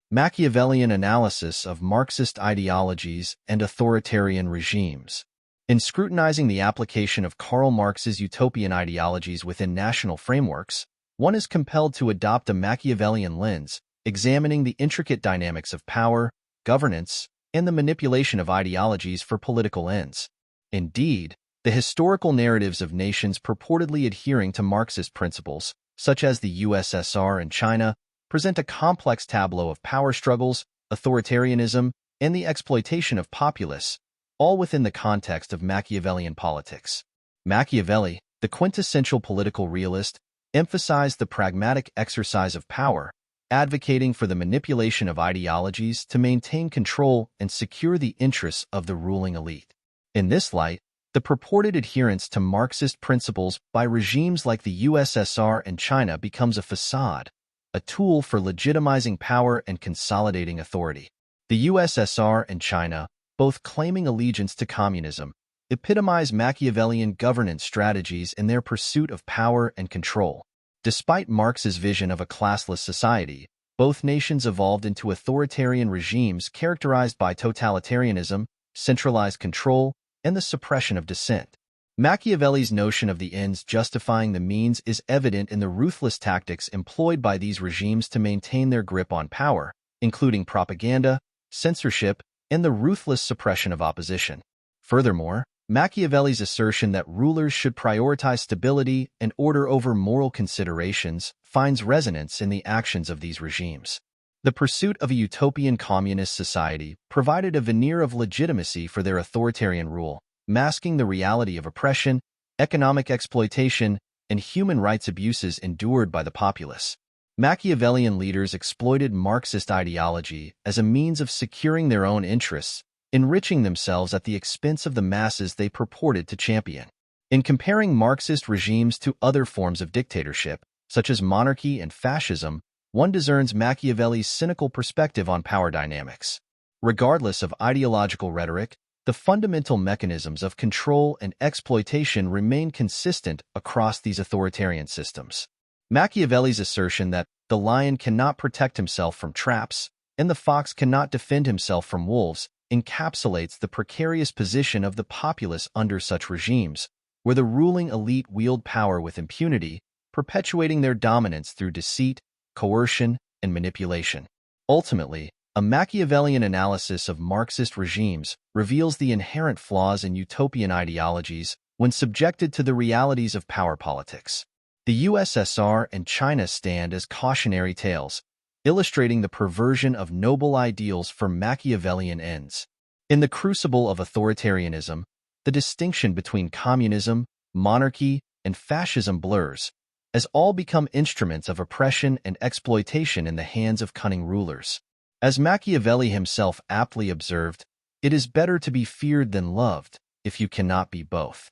Machiavellian analysis of Marxist ideologies and authoritarian regimes. In scrutinizing the application of Karl Marx's utopian ideologies within national frameworks, one is compelled to adopt a Machiavellian lens, examining the intricate dynamics of power, governance, and the manipulation of ideologies for political ends. Indeed, the historical narratives of nations purportedly adhering to Marxist principles, such as the USSR and China, present a complex tableau of power struggles, authoritarianism, and the exploitation of populace, all within the context of Machiavellian politics. Machiavelli, the quintessential political realist, emphasized the pragmatic exercise of power, advocating for the manipulation of ideologies to maintain control and secure the interests of the ruling elite. In this light, the purported adherence to Marxist principles by regimes like the USSR and China becomes a facade, a tool for legitimizing power and consolidating authority. The USSR and China, both claiming allegiance to communism, epitomize Machiavellian governance strategies in their pursuit of power and control. Despite Marx's vision of a classless society, both nations evolved into authoritarian regimes characterized by totalitarianism, centralized control, and the suppression of dissent. Machiavelli's notion of the ends justifying the means is evident in the ruthless tactics employed by these regimes to maintain their grip on power, including propaganda, censorship, and the ruthless suppression of opposition. Furthermore, Machiavelli's assertion that rulers should prioritize stability and order over moral considerations finds resonance in the actions of these regimes. The pursuit of a utopian communist society provided a veneer of legitimacy for their authoritarian rule, masking the reality of oppression, economic exploitation, and human rights abuses endured by the populace. Machiavellian leaders exploited Marxist ideology as a means of securing their own interests, enriching themselves at the expense of the masses they purported to champion. In comparing Marxist regimes to other forms of dictatorship, such as monarchy and fascism, one discerns Machiavelli's cynical perspective on power dynamics. Regardless of ideological rhetoric, the fundamental mechanisms of control and exploitation remain consistent across these authoritarian systems. Machiavelli's assertion that the lion cannot protect himself from traps and the fox cannot defend himself from wolves encapsulates the precarious position of the populace under such regimes, where the ruling elite wield power with impunity, perpetuating their dominance through deceit, coercion, and manipulation. Ultimately, a Machiavellian analysis of Marxist regimes reveals the inherent flaws in utopian ideologies when subjected to the realities of power politics. The USSR and China stand as cautionary tales, illustrating the perversion of noble ideals for Machiavellian ends. In the crucible of authoritarianism, the distinction between communism, monarchy, and fascism blurs, as all become instruments of oppression and exploitation in the hands of cunning rulers. As Machiavelli himself aptly observed, "It is better to be feared than loved, if you cannot be both."